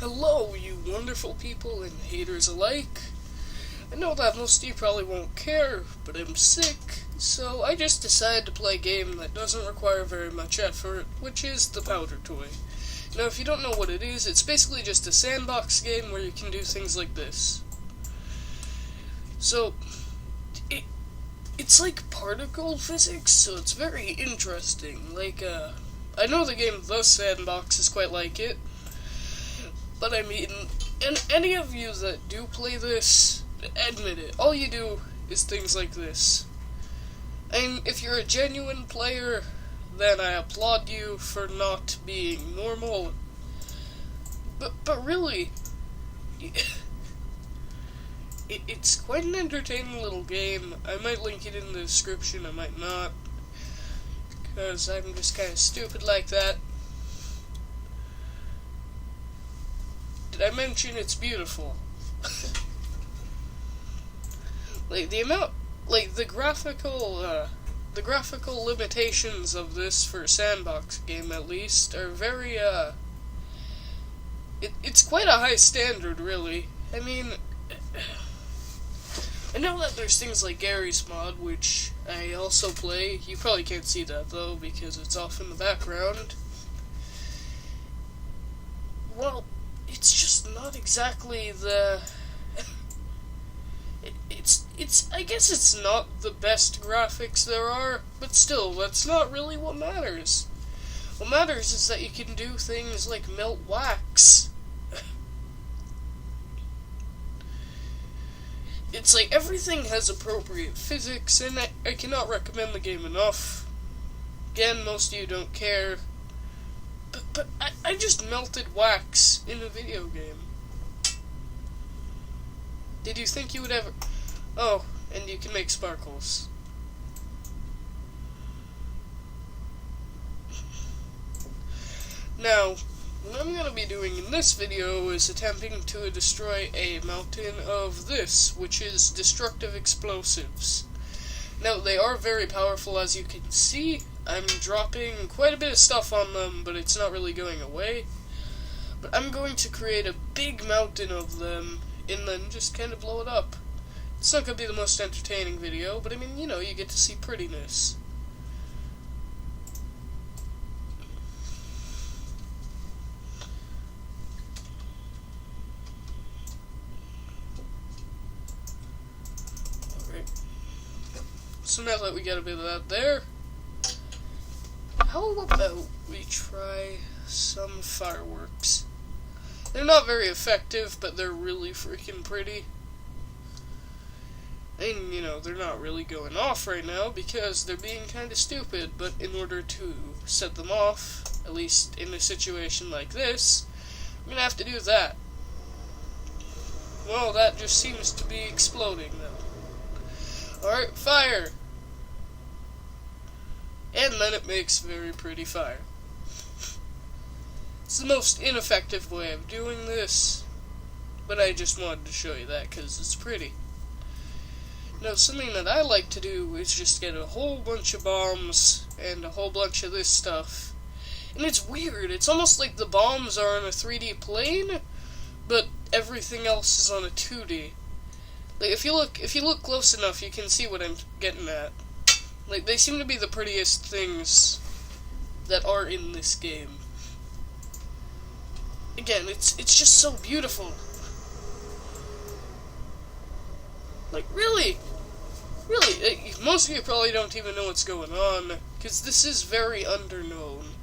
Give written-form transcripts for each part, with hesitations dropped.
Hello, you wonderful people and haters alike. I know that most of you probably won't care, but I'm sick, so I just decided to play a game that doesn't require very much effort, which is the Powder Toy. Now, if you don't know what it is, it's basically just a sandbox game where you can do things like this. So, it's like particle physics, so it's very interesting. I know the game The Sandbox is quite like it, but I mean, and any of you that do play this, admit it, all you do is things like this. And if you're a genuine player, then I applaud you for not being normal. But really, it's quite an entertaining little game. I might link it in the description, I might not, because I'm just kind of stupid like that. Did I mention it's beautiful? The graphical limitations of this for a sandbox game, at least, are very, it's quite a high standard, really. I mean, I know that there's things like Garry's Mod, which I also play. You probably can't see that, though, because it's off in the background. Well, it's just not exactly the... I guess it's not the best graphics there are, but still, that's not really what matters. What matters is that you can do things like melt wax. It's like everything has appropriate physics, and I cannot recommend the game enough. Again, most of you don't care. But I just melted wax in a video game. Did you think you would ever... Oh, and you can make sparkles. Now, what I'm going to be doing in this video is attempting to destroy a mountain of this, which is destructive explosives. Now, they are very powerful, as you can see. I'm dropping quite a bit of stuff on them, but it's not really going away. But I'm going to create a big mountain of them, and then just kind of blow it up. It's not going to be the most entertaining video, but I mean, you know, you get to see prettiness. Alright. So now that we got a bit of that there, how about we try some fireworks? They're not very effective, but they're really freaking pretty. And, you know, they're not really going off right now because they're being kind of stupid, but in order to set them off, at least in a situation like this, I'm gonna have to do that. Well, that just seems to be exploding now. Alright, fire! And then it makes very pretty fire. It's the most ineffective way of doing this, but I just wanted to show you that because it's pretty. Now, something that I like to do is just get a whole bunch of bombs and a whole bunch of this stuff. And it's weird, it's almost like the bombs are on a 3D plane, but everything else is on a 2D. Like, if you look close enough, you can see what I'm getting at. Like, they seem to be the prettiest things that are in this game. Again, it's just so beautiful. Like, really, most of you probably don't even know what's going on, because this is very underknown.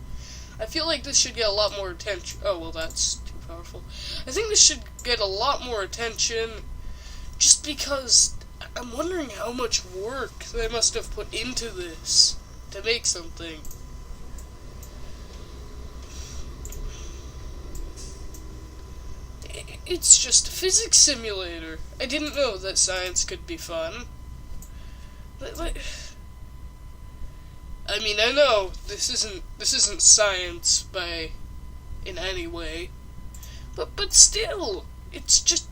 I feel like this should get a lot more attention. Oh, well, that's too powerful. I think this should get a lot more attention, just because I'm wondering how much work they must have put into this to make something. It's just a physics simulator. I didn't know that science could be fun. I mean, I know this isn't science in any way, but still, it's just.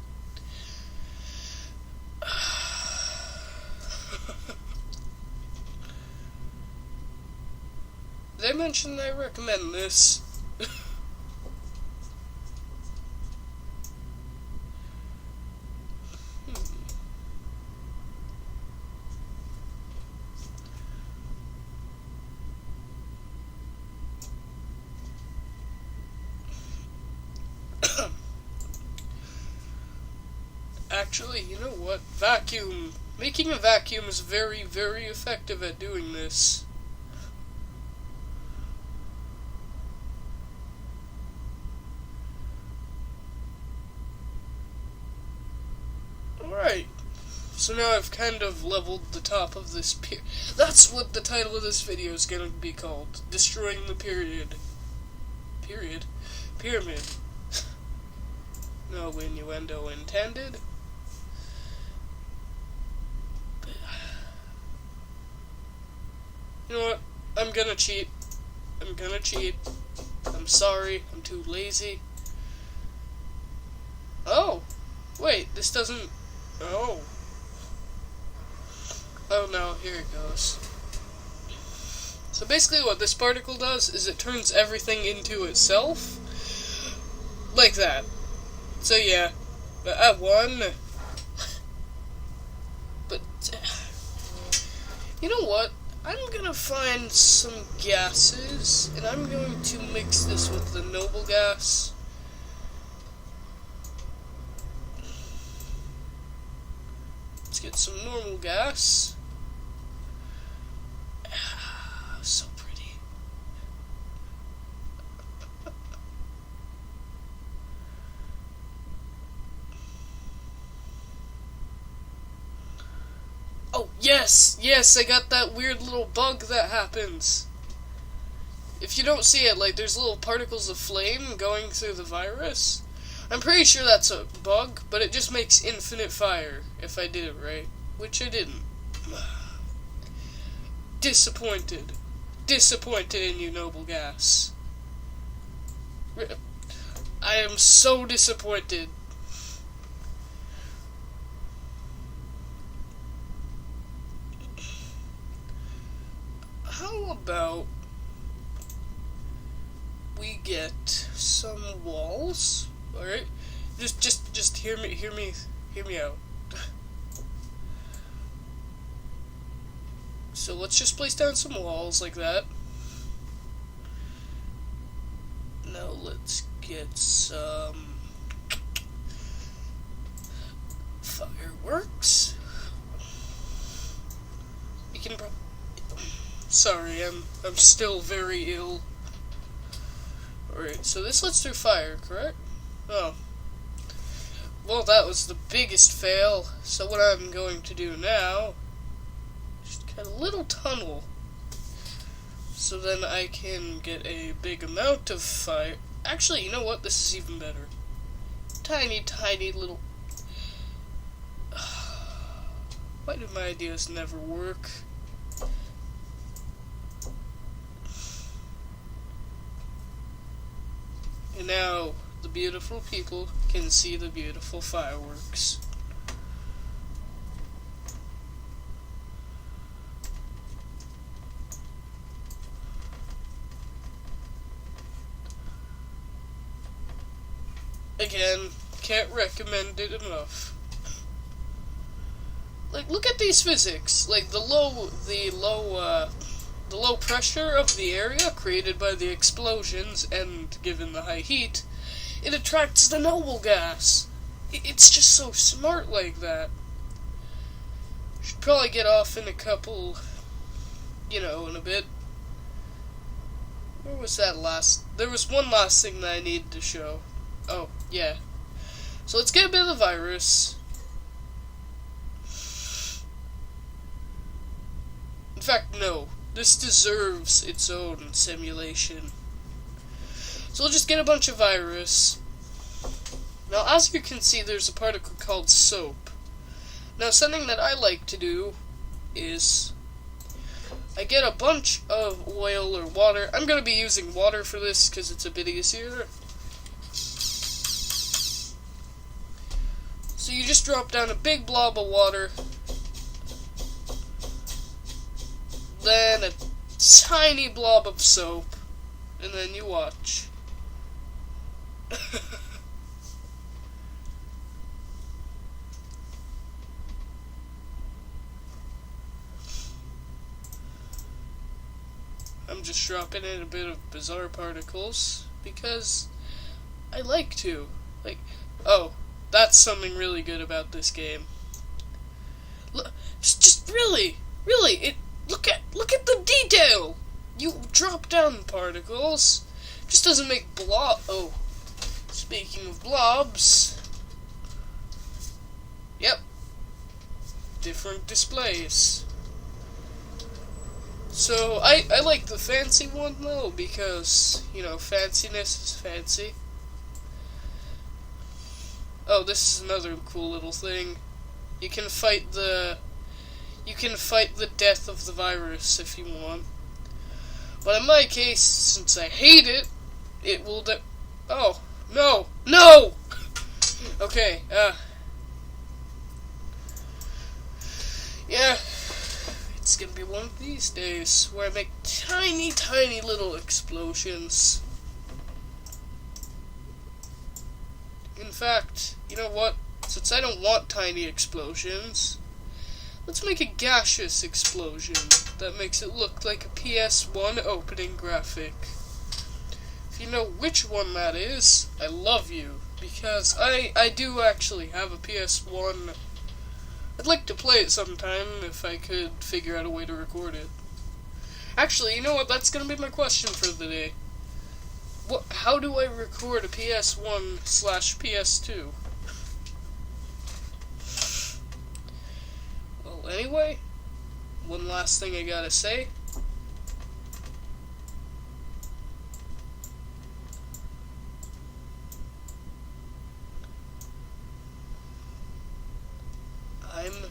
Did I mention I recommend this? Actually, you know what? Vacuum. Making a vacuum is very, very effective at doing this. Alright. So now I've kind of leveled the top of this pier. That's what the title of this video is going to be called. Destroying the Pyramid. No innuendo intended. You know what? I'm gonna cheat. I'm sorry. I'm too lazy. Oh! Wait, this doesn't... Oh. Oh no, here it goes. So basically what this particle does is it turns everything into itself. Like that. So yeah. But I won. But... You know what? I'm gonna find some gases, and I'm going to mix this with the noble gas. Let's get some normal gas. So pretty. Oh, yes! Yes, I got that weird little bug that happens. If you don't see it, like, there's little particles of flame going through the virus. I'm pretty sure that's a bug, but it just makes infinite fire, if I did it right. Which I didn't. Disappointed. Disappointed in you, noble gas. I am so disappointed. How about we get some walls? Alright? Just hear me out. So let's just place down some walls like that. Now let's get some fireworks. You can probably... Sorry, I'm still very ill. Alright, so this lets through fire, correct? Oh. Well, that was the biggest fail. So what I'm going to do now is just cut a little tunnel. So then I can get a big amount of fire. Actually, you know what? This is even better. Tiny, tiny little... Why do my ideas never work? And now, the beautiful people can see the beautiful fireworks. Again, can't recommend it enough. Like, look at these physics. Like, the low pressure of the area created by the explosions, and given the high heat, it attracts the noble gas. It's just so smart like that. Should probably get off in a couple, in a bit. Where was that last? There was one last thing that I needed to show. Oh, yeah. So let's get a bit of the virus. In fact, no. This deserves its own simulation. So we'll just get a bunch of virus. Now, as you can see, there's a particle called soap. Now, something that I like to do is I get a bunch of oil or water. I'm going to be using water for this because it's a bit easier. So you just drop down a big blob of water, then a tiny blob of soap, and then you watch. I'm just dropping in a bit of bizarre particles because I like to. Oh, That's something really good about this game. Look, just really, look at the detail. You drop down particles. Just doesn't make blob. Oh, speaking of blobs, yep, different displays. So I like the fancy one though because you know fanciness is fancy. Oh, this is another cool little thing. You can fight the death of the virus if you want. But in my case, since I hate it, it will oh, no! No! Okay, yeah, it's gonna be one of these days where I make tiny, tiny little explosions. In fact, you know what? Since I don't want tiny explosions, let's make a gaseous explosion that makes it look like a PS1 opening graphic. If you know which one that is, I love you, because I do actually have a PS1. I'd like to play it sometime if I could figure out a way to record it. Actually, you know what? That's gonna be my question for the day. How do I record a PS1/PS2? Well, anyway, one last thing I gotta say. I'm